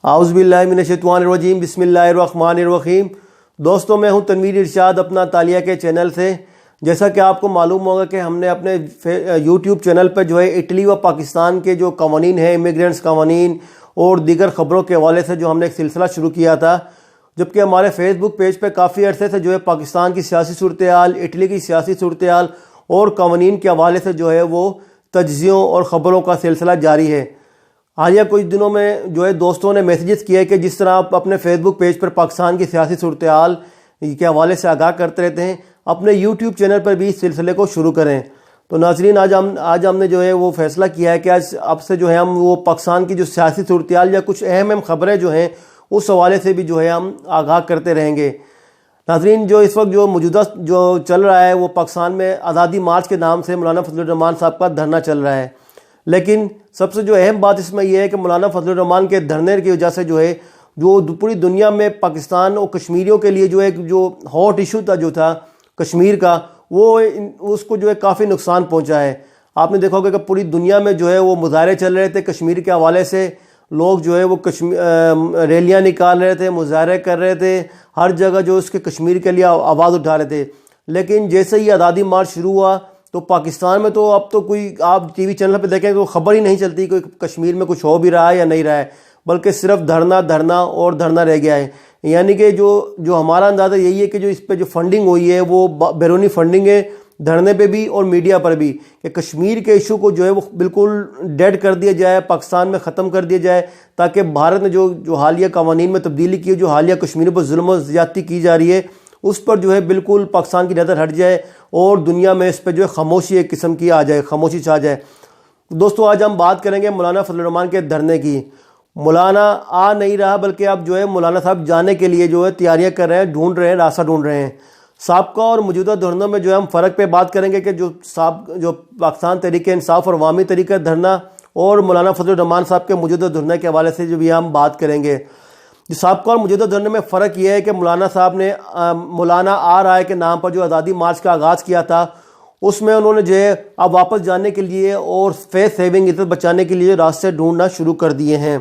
اعوذ باللہ من الشیطان الرجیم، بسم اللہ الرحمن الرحیم۔ دوستوں، میں ہوں تنویر ارشاد اپنا تالیہ کے چینل سے۔ جیسا کہ آپ کو معلوم ہوگا کہ ہم نے اپنے یوٹیوب چینل پہ جو ہے اٹلی و پاکستان کے جو قوانین ہیں، امیگرینٹس قوانین اور دیگر خبروں کے حوالے سے جو ہم نے ایک سلسلہ شروع کیا تھا، جبکہ ہمارے فیس بک پیج پہ کافی عرصے سے جو ہے پاکستان کی سیاسی صورتحال، اٹلی کی سیاسی صورتحال اور قوانین کے حوالے سے جو ہے وہ تجزیوں اور خبروں کا سلسلہ جاری ہے۔ حالیہ کچھ دنوں میں جو ہے دوستوں نے میسیجز کیا کہ جس طرح آپ اپنے فیس بک پیج پر پاکستان کی سیاسی صورتحال کے حوالے سے آگاہ کرتے رہتے ہیں، اپنے یوٹیوب چینل پر بھی اس سلسلے کو شروع کریں۔ تو ناظرین، آج ہم نے جو ہے وہ فیصلہ کیا ہے کہ آج اب سے جو ہے ہم وہ پاکستان کی جو سیاسی صورتحال یا کچھ اہم خبریں جو ہیں اس حوالے سے بھی جو ہے ہم آگاہ کرتے رہیں گے۔ ناظرین، جو اس وقت جو موجودہ جو چل رہا ہے وہ پاکستان میں آزادی مارچ کے نام سے مولانا فضل الرحمن صاحب کا دھرنا چل رہا ہے، لیکن سب سے جو اہم بات اس میں یہ ہے کہ مولانا فضل الرحمن کے دھرنے کی وجہ سے جو ہے جو پوری دنیا میں پاکستان اور کشمیریوں کے لیے جو ایک جو ہاٹ ایشو تھا کشمیر کا، وہ اس کو جو ہے کافی نقصان پہنچا ہے۔ آپ نے دیکھا ہوگا کہ پوری دنیا میں جو ہے وہ مظاہرے چل رہے تھے کشمیر کے حوالے سے، لوگ جو ہے وہ ریلیاں نکال رہے تھے، مظاہرے کر رہے تھے، ہر جگہ جو اس کے کشمیر کے لیے آواز اٹھا رہے تھے۔ لیکن جیسے ہی آزادی مارچ شروع ہوا تو پاکستان میں تو اب تو کوئی آپ ٹی وی چینل پہ دیکھیں تو خبر ہی نہیں چلتی کہ کشمیر میں کچھ ہو بھی رہا ہے یا نہیں رہا ہے، بلکہ صرف دھرنا اور دھرنا رہ گیا ہے۔ یعنی کہ جو ہمارا اندازہ یہی ہے کہ جو اس پہ جو فنڈنگ ہوئی ہے وہ بیرونی فنڈنگ ہے، دھرنے پہ بھی اور میڈیا پر بھی، کہ کشمیر کے ایشو کو جو ہے وہ بالکل ڈیڈ کر دیا جائے، پاکستان میں ختم کر دیا جائے، تاکہ بھارت نے جو حالیہ قوانین میں تبدیلی کی ہے، جو حالیہ کشمیر پر ظلم و زیادتی کی جا رہی ہے، اس پر جو ہے بالکل پاکستان کی نظر ہٹ جائے اور دنیا میں اس پہ جو ہے خاموشی ایک قسم کی آ جائے، خاموشی چھا جائے۔ دوستو، آج ہم بات کریں گے مولانا فضل الرحمن کے دھرنے کی۔ مولانا آ نہیں رہا، بلکہ اب جو ہے مولانا صاحب جانے کے لیے جو ہے تیاریاں کر رہے ہیں، راستہ ڈھونڈ رہے ہیں۔ سابقہ اور موجودہ دھرنوں میں جو ہے ہم فرق پہ بات کریں گے کہ جو پاکستان تحریک انصاف اور عوامی طریقہ دھرنا اور مولانا فضل الرحمن صاحب کے موجودہ دھرنے کے حوالے سے جو بھی ہم بات کریں گے۔ جو سابقہ اور موجودہ دھرنے میں فرق یہ ہے کہ مولانا صاحب نے مولانا آ رہا ہے کے نام پر جو آزادی مارچ کا آغاز کیا تھا، اس میں انہوں نے جو ہے اب واپس جانے کے لیے اور فیس سیونگ عزت بچانے کے لیے راستے ڈھونڈنا شروع کر دیے ہیں۔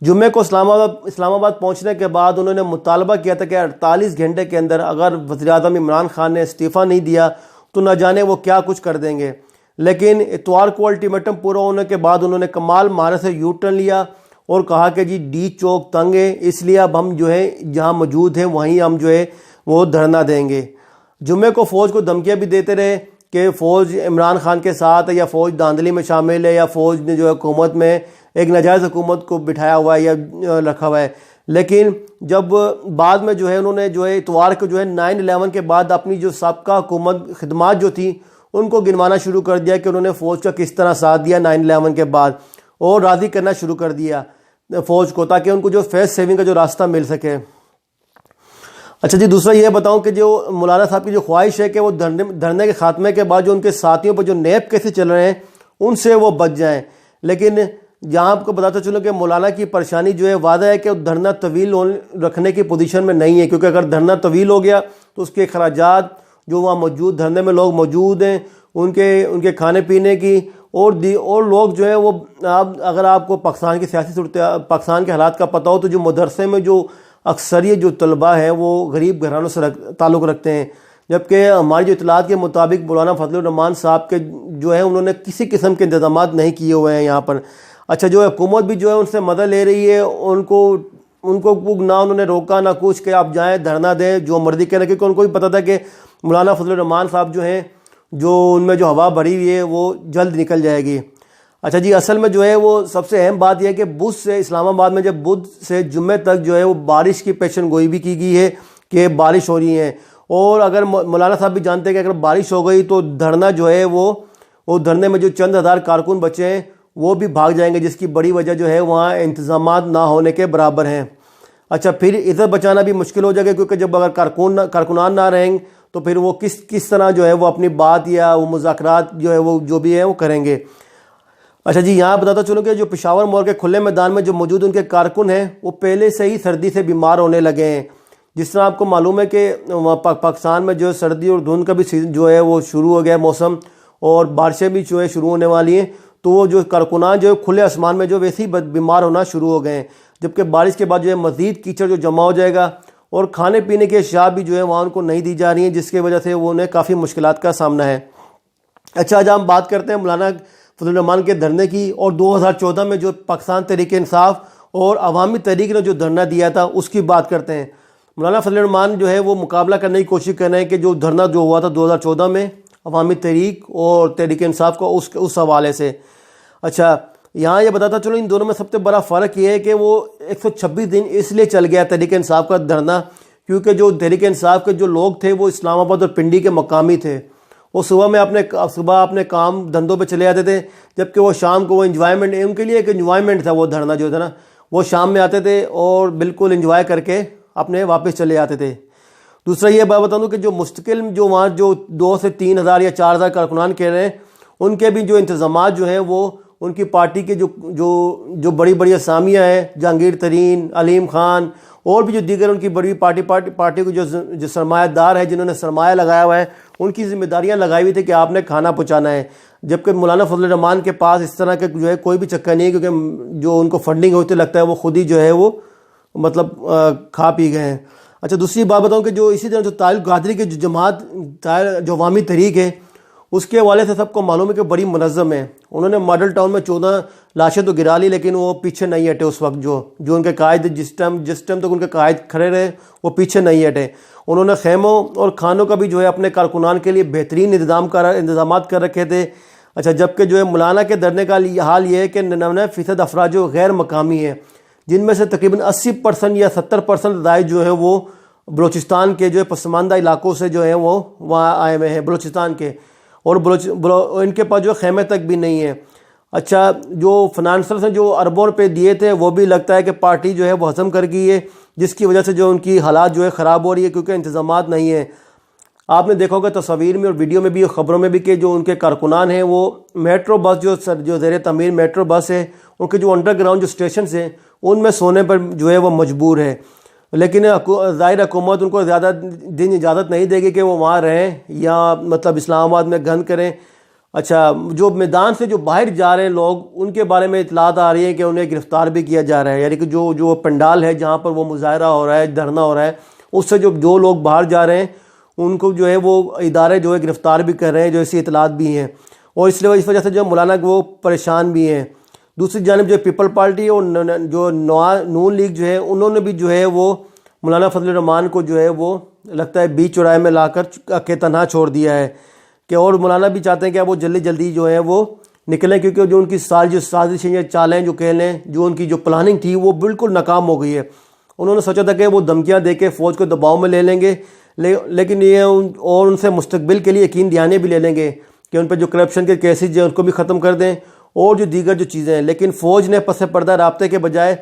جمعے کو اسلام آباد پہنچنے کے بعد انہوں نے مطالبہ کیا تھا کہ 48 گھنٹے کے اندر اگر وزیر اعظم عمران خان نے استعفیٰ نہیں دیا تو نہ جانے وہ کیا کچھ کر دیں گے۔ لیکن اتوار کو الٹیمیٹم پورا ہونے کے بعد انہوں نے کمال مہارت سے یو ٹرن لیا اور کہا کہ جی ڈی چوک تنگ ہے، اس لیے اب ہم جو ہے جہاں موجود ہیں وہیں ہم جو ہے وہ دھرنا دیں گے۔ جمعے کو فوج کو دھمکیاں بھی دیتے رہے کہ فوج عمران خان کے ساتھ ہے یا فوج دھاندلی میں شامل ہے یا فوج نے جو ہے حکومت میں ایک ناجائز حکومت کو بٹھایا ہوا ہے یا رکھا ہوا ہے۔ لیکن جب بعد میں جو ہے انہوں نے جو ہے اتوار کو جو ہے 9/11 کے بعد اپنی جو سابقہ حکومت خدمات جو تھی ان کو گنوانا شروع کر دیا کہ انہوں نے فوج کا کس طرح ساتھ دیا 9/11 کے بعد، اور راضی کرنا شروع کر دیا فوج کو تاکہ ان کو جو فیس سیونگ کا جو راستہ مل سکے۔ اچھا جی، دوسرا یہ بتاؤں کہ جو مولانا صاحب کی جو خواہش ہے کہ وہ دھرنے کے خاتمے کے بعد جو ان کے ساتھیوں پر جو نیب کیسے چل رہے ہیں ان سے وہ بچ جائیں، لیکن جہاں آپ کو بتاتا چلوں کہ مولانا کی پریشانی جو ہے واضح ہے کہ وہ دھرنا طویل رکھنے کی پوزیشن میں نہیں ہے، کیونکہ اگر دھرنا طویل ہو گیا تو اس کے اخراجات جو وہاں موجود دھرنے میں لوگ موجود ہیں ان کے کھانے پینے کی اور لوگ جو ہے وہ اگر آپ کو پاکستان کی سیاسی پاکستان کے حالات کا پتہ ہو تو جو مدرسے میں جو اکثریت جو طلباء ہیں وہ غریب گھرانوں سے تعلق رکھتے ہیں، جبکہ ہماری جو اطلاعات کے مطابق مولانا فضل الرحمن صاحب کے جو ہے انہوں نے کسی قسم کے انتظامات نہیں کیے ہوئے ہیں یہاں پر۔ اچھا، جو حکومت بھی جو ہے ان سے مدد لے رہی ہے، ان کو نہ انہوں نے روکا نہ کچھ کہ آپ جائیں دھرنا دیں جو مرضی کریں، کیونکہ ان کو بھی پتہ تھا کہ مولانا فضل الرحمن صاحب جو ہیں جو ان میں جو ہوا بھری ہوئی ہے وہ جلد نکل جائے گی۔ اچھا جی، اصل میں جو ہے وہ سب سے اہم بات یہ ہے کہ بدھ سے اسلام آباد میں جب بدھ سے جمعے تک جو ہے وہ بارش کی پیشن گوئی بھی کی گئی ہے کہ بارش ہو رہی ہے، اور اگر مولانا صاحب بھی جانتے ہیں کہ اگر بارش ہو گئی تو دھرنا جو ہے وہ دھرنے میں جو چند ہزار کارکن بچے ہیں وہ بھی بھاگ جائیں گے، جس کی بڑی وجہ جو ہے وہاں انتظامات نہ ہونے کے برابر ہیں۔ اچھا، پھر عزت بچانا بھی مشکل ہو جائے گا، کیونکہ جب اگر کارکنان نہ رہیں تو پھر وہ کس طرح جو ہے وہ اپنی بات یا وہ مذاکرات جو ہے وہ جو بھی ہے وہ کریں گے۔ اچھا جی، یہاں بتاتا چلوں کہ جو پشاور مور کے کھلے میدان میں جو موجود ان کے کارکن ہیں وہ پہلے سے ہی سردی سے بیمار ہونے لگے ہیں۔ جس طرح آپ کو معلوم ہے کہ پاکستان میں جو سردی اور دھند کا بھی سیزن جو ہے وہ شروع ہو گیا موسم، اور بارشیں بھی جو ہے شروع ہونے والی ہیں، تو وہ جو کارکنان جو کھلے آسمان میں جو ویسے ہی بیمار ہونا شروع ہو گئے ہیں، جبکہ بارش کے بعد جو ہے مزید کیچڑ جو جمع ہو جائے گا، اور کھانے پینے کی اشیاء بھی جو ہے وہاں ان کو نہیں دی جا رہی ہیں، جس کی وجہ سے وہ انہیں کافی مشکلات کا سامنا ہے۔ اچھا، آج ہم بات کرتے ہیں مولانا فضل الرحمن کے دھرنے کی، اور 2014 میں جو پاکستان تحریک انصاف اور عوامی تحریک نے جو دھرنا دیا تھا اس کی بات کرتے ہیں۔ مولانا فضل الرحمن جو ہے وہ مقابلہ کرنے کی کوشش کر رہے ہیں کہ جو دھرنا جو ہوا تھا 2014 میں عوامی تحریک اور تحریک انصاف کو اس حوالے سے۔ اچھا، یہاں یہ بتاتا چلو ان دونوں میں سب سے بڑا فرق یہ ہے کہ وہ 126 دن اس لیے چل گیا تحریک انصاف کا دھرنا کیونکہ جو تحریک انصاف کے جو لوگ تھے وہ اسلام آباد اور پنڈی کے مقامی تھے۔ وہ صبح اپنے کام دھندوں پہ چلے جاتے تھے، جبکہ وہ شام کو وہ انجوائمنٹ، ان کے لیے ایک انجوائمنٹ تھا وہ دھرنا جو تھا نا، وہ شام میں آتے تھے اور بالکل انجوائے کر کے اپنے واپس چلے جاتے تھے۔ دوسرا یہ بات بتا دوں کہ جو مستقل جو وہاں جو 2 سے 3 ہزار یا 4 ہزار کارکنان کہہ رہے ہیں، ان کے بھی جو انتظامات جو ہیں وہ ان کی پارٹی کے جو بڑی بڑی اسامیاں ہیں، جہانگیر ترین، علیم خان اور بھی جو دیگر ان کی بڑی پارٹی کو جو سرمایہ دار ہے، جنہوں نے سرمایہ لگایا ہوا ہے، ان کی ذمہ داریاں لگائی ہوئی تھی کہ آپ نے کھانا پہنچانا ہے، جبکہ مولانا فضل الرحمن کے پاس اس طرح کے جو ہے کوئی بھی چکر نہیں ہے، کیونکہ جو ان کو فنڈنگ ہوتی لگتا ہے وہ خود ہی جو ہے وہ مطلب کھا پی گئے ہیں۔ اچھا، دوسری بات بتاؤں کہ جو اسی طرح جو تعلق قادری کی جو جماعت جو عوامی تحریک ہے، اس کے حوالے سے سب کو معلوم ہے کہ بڑی منظم ہے۔ انہوں نے ماڈل ٹاؤن میں 14 لاشیں تو گرا لی، لیکن وہ پیچھے نہیں ہٹے اس وقت، جو ان کے قائد جس ٹائم تک ان کے قائد کھڑے رہے وہ پیچھے نہیں ہٹے۔ انہوں نے خیموں اور کھانوں کا بھی جو ہے اپنے کارکنان کے لیے بہترین انتظامات کر رکھے تھے۔ اچھا، جبکہ جو ہے مولانا کے دھرنے کا حال یہ ہے کہ 99% افراد جو غیر مقامی ہیں، جن میں سے تقریباً 80% یا 70% زائد جو ہے وہ بلوچستان کے جو ہے پسماندہ علاقوں سے جو ہے وہ وہاں آئے ہوئے ہیں، بلوچستان کے، اور ان کے پاس جو خیمے تک بھی نہیں ہے۔ اچھا، جو فنانسرز نے جو اربوں روپے دیے تھے وہ بھی لگتا ہے کہ پارٹی جو ہے وہ ہضم کر گئی ہے، جس کی وجہ سے جو ان کی حالات جو ہے خراب ہو رہی ہے، کیونکہ انتظامات نہیں ہیں۔ آپ نے دیکھا ہوگا تصاویر میں اور ویڈیو میں بھی اور خبروں میں بھی کہ جو ان کے کارکنان ہیں وہ میٹرو بس جو زیر تعمیر میٹرو بس ہے، ان کے جو انڈر گراؤنڈ جو اسٹیشنز ہیں ان میں سونے پر جو ہے وہ مجبور ہے، لیکن ظاہر حکومت ان کو زیادہ دن اجازت نہیں دے گی کہ وہ وہاں رہیں یا مطلب اسلام آباد میں گند کریں۔ اچھا، جو میدان سے جو باہر جا رہے ہیں لوگ، ان کے بارے میں اطلاعات آ رہی ہیں کہ انہیں گرفتار بھی کیا جا رہا ہے، یعنی کہ جو پنڈال ہے جہاں پر وہ مظاہرہ ہو رہا ہے، دھرنا ہو رہا ہے، اس سے جو لوگ باہر جا رہے ہیں ان کو جو ہے وہ ادارے جو ہے گرفتار بھی کر رہے ہیں، جو ایسی اطلاعات بھی ہیں، اور اس وجہ سے جو مولانا وہ پریشان بھی ہیں۔ دوسری جانب جو پیپل پارٹی اور جو نون لیگ جو ہے، انہوں نے بھی جو ہے وہ مولانا فضل الرحمن کو جو ہے وہ لگتا ہے بیچ چوراہے میں لا کر کے تنہا چھوڑ دیا ہے، کہ اور مولانا بھی چاہتے ہیں کہ وہ جلدی جو ہے وہ نکلیں، کیونکہ جو ان کی جو سازشیں یا چالیں جو کہہ لیں، جو ان کی جو پلاننگ تھی وہ بالکل ناکام ہو گئی ہے۔ انہوں نے سوچا تھا کہ وہ دھمکیاں دے کے فوج کو دباؤ میں لے لیں گے، لیکن یہ اور ان سے مستقبل کے لیے یقین دہانی بھی لے لیں گے کہ ان پہ جو کرپشن کے کیسز ہیں ان کو بھی ختم کر دیں، اور جو دیگر جو چیزیں ہیں، لیکن فوج نے پس پردہ رابطے کے بجائے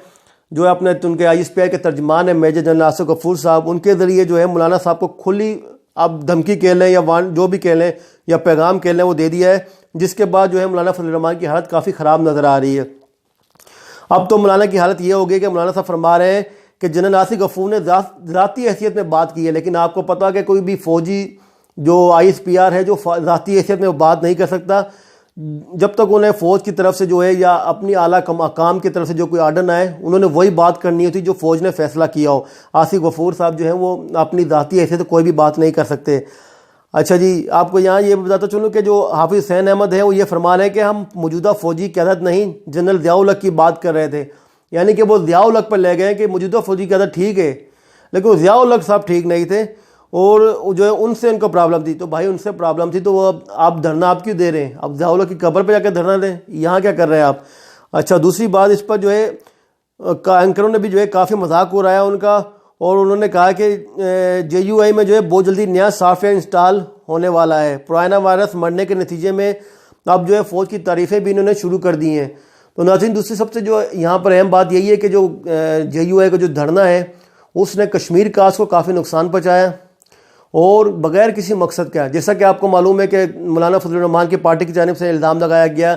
جو اپنے ان کے ISPI کے ترجمان ہیں میجر جنرل آصف غفور صاحب، ان کے ذریعے جو ہے مولانا صاحب کو کھلی آپ دھمکی کہہ لیں یا جو بھی کہہ لیں یا پیغام کہہ لیں وہ دے دیا ہے، جس کے بعد جو ہے مولانا فضل الرحمن کی حالت کافی خراب نظر آ رہی ہے۔ اب تو مولانا کی حالت یہ ہو گئی کہ مولانا صاحب فرما رہے ہیں کہ جنرل آصف غفور نے ذاتی حیثیت میں بات کی ہے، لیکن آپ کو پتا کہ کوئی بھی فوجی جو ISPR ہے جو ذاتی حیثیت میں بات نہیں کر سکتا جب تک انہیں فوج کی طرف سے جو ہے یا اپنی اعلیٰ حکام کی طرف سے جو کوئی آرڈر نہ آئے، انہوں نے وہی بات کرنی ہوتی جو فوج نے فیصلہ کیا ہو۔ آصف غفور صاحب جو ہیں وہ اپنی ذاتی حیثیت سے کوئی بھی بات نہیں کر سکتے۔ اچھا جی، آپ کو یہاں یہ بتاتا چلوں کہ جو حافظ حسین احمد ہے وہ یہ فرما رہے ہیں کہ ہم موجودہ فوجی قیادت نہیں، جنرل ضیاء الحق کی بات کر رہے تھے، یعنی کہ وہ ضیاء الحق پر لے گئے کہ موجودہ فوجی قیادت ٹھیک ہے، لیکن ضیاء الحق صاحب ٹھیک نہیں تھے، اور جو ہے ان سے ان کو پرابلم تھی۔ تو بھائی ان سے پرابلم تھی تو وہ آپ دھرنا آپ کیوں دے رہے ہیں؟ آپ ضیاء الحق کی قبر پہ جا کے دھرنا دیں، یہاں کیا کر رہے ہیں آپ؟ اچھا، دوسری بات اس پر جو ہے اینکروں نے بھی جو ہے کافی مذاق اڑایا ان کا، اور انہوں نے کہا کہ JUI میں جو ہے بہت جلدی نیا سافٹ ویئر انسٹال ہونے والا ہے، پرانا وائرس مرنے کے نتیجے میں اب جو ہے فوج کی تعریفیں بھی انہوں نے شروع کر دی ہیں۔ تو ناظرین، دوسری سب سے جو یہاں پر اہم بات یہی ہے کہ جو JUI کا جو دھرنا ہے اس نے کشمیر کاسٹ کو کافی نقصان پہنچایا، اور بغیر کسی مقصد کا، جیسا کہ آپ کو معلوم ہے کہ مولانا فضل الرحمن کی پارٹی کی جانب سے الزام لگایا گیا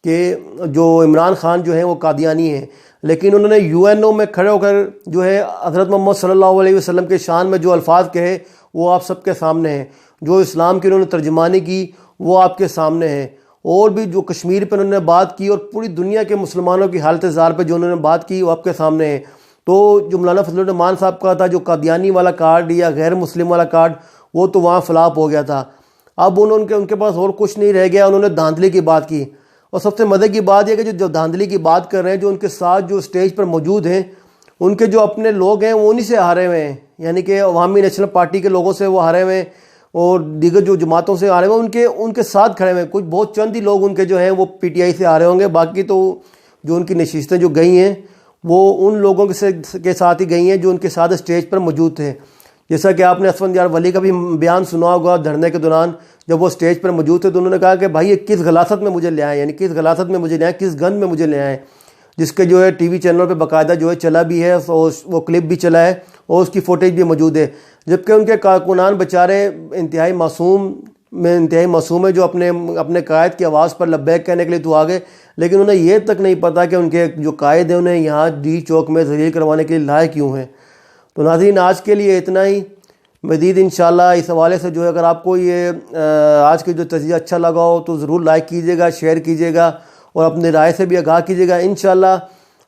کہ جو عمران خان جو ہیں وہ قادیانی ہیں، لیکن انہوں نے UNO میں کھڑے ہو کر جو ہے حضرت محمد صلی اللہ علیہ وسلم کے شان میں جو الفاظ کہے وہ آپ سب کے سامنے ہیں، جو اسلام کی انہوں نے ترجمانی کی وہ آپ کے سامنے ہیں، اور بھی جو کشمیر پہ انہوں نے بات کی اور پوری دنیا کے مسلمانوں کی حالت زار پہ جو انہوں نے بات کی وہ آپ کے سامنے ہے. تو جو مولانا فضل الرحمن صاحب کا تھا جو قادیانی والا کارڈ یا غیر مسلم والا کارڈ وہ تو وہاں فلاپ ہو گیا تھا. اب ان کے پاس اور کچھ نہیں رہ گیا, انہوں نے دھاندلی کی بات کی. اور سب سے مزے کی بات یہ کہ جو دھاندلی کی بات کر رہے ہیں جو ان کے ساتھ جو اسٹیج پر موجود ہیں ان کے جو اپنے لوگ ہیں وہ انہی سے ہارے ہوئے ہیں, یعنی کہ عوامی نیشنل پارٹی کے لوگوں سے وہ ہارے ہوئے ہیں اور دیگر جو جماعتوں سے ہارے ہوئے ہیں ان کے ساتھ کھڑے ہوئے ہیں. کچھ بہت چند ہی لوگ ان کے جو ہیں وہ پی ٹی آئی سے ہارے ہوں گے, باقی تو جو ان کی نشستیں جو گئی ہیں وہ ان لوگوں کے ساتھ ہی گئی ہیں جو ان کے ساتھ اسٹیج پر موجود تھے. جیسا کہ آپ نے اسفند یار ولی کا بھی بیان سنا ہوگا دھرنے کے دوران, جب وہ اسٹیج پر موجود تھے تو انہوں نے کہا کہ بھائی یہ کس غلاثت میں مجھے لے آئے, یعنی کس غلاثت میں مجھے لے آئے, کس گند میں مجھے لے آئے, جس کے جو ہے ٹی وی چینلوں پہ باقاعدہ جو ہے چلا بھی ہے, وہ کلپ بھی چلا ہے اور اس کی فوٹیج بھی موجود ہے. جبکہ ان کے کارکنان بیچارے انتہائی معصوم ہے جو اپنے قائد کی آواز پر لبیک کہنے کے لیے تو آگے, لیکن انہیں یہ تک نہیں پتا کہ ان کے جو قائد ہیں انہیں یہاں ڈی چوک میں ذلیل کروانے کے لیے لائے کیوں ہیں. تو ناظرین آج کے لیے اتنا ہی. مزید انشاءاللہ اس حوالے سے جو ہے اگر آپ کو یہ آج کے جو تجزیہ اچھا لگا ہو تو ضرور لائک کیجیے گا, شیئر کیجیے گا اور اپنی رائے سے بھی آگاہ کیجیے گا. انشاءاللہ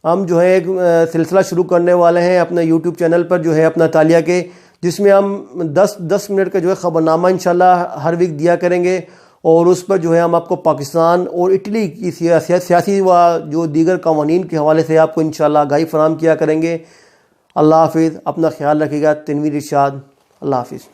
ہم جو ہے ایک سلسلہ شروع کرنے والے ہیں اپنے یوٹیوب چینل پر جو ہے اپنا تالیہ کے, جس میں ہم 10 منٹ کا جو ہے خبرنامہ انشاءاللہ ہر ویک دیا کریں گے اور اس پر جو ہے ہم آپ کو پاکستان اور اٹلی کی سیاسی و جو دیگر قوانین کے حوالے سے آپ کو انشاءاللہ آگاہی فراہم کیا کریں گے. اللہ حافظ, اپنا خیال رکھیے گا. تنویر ارشاد, اللہ حافظ.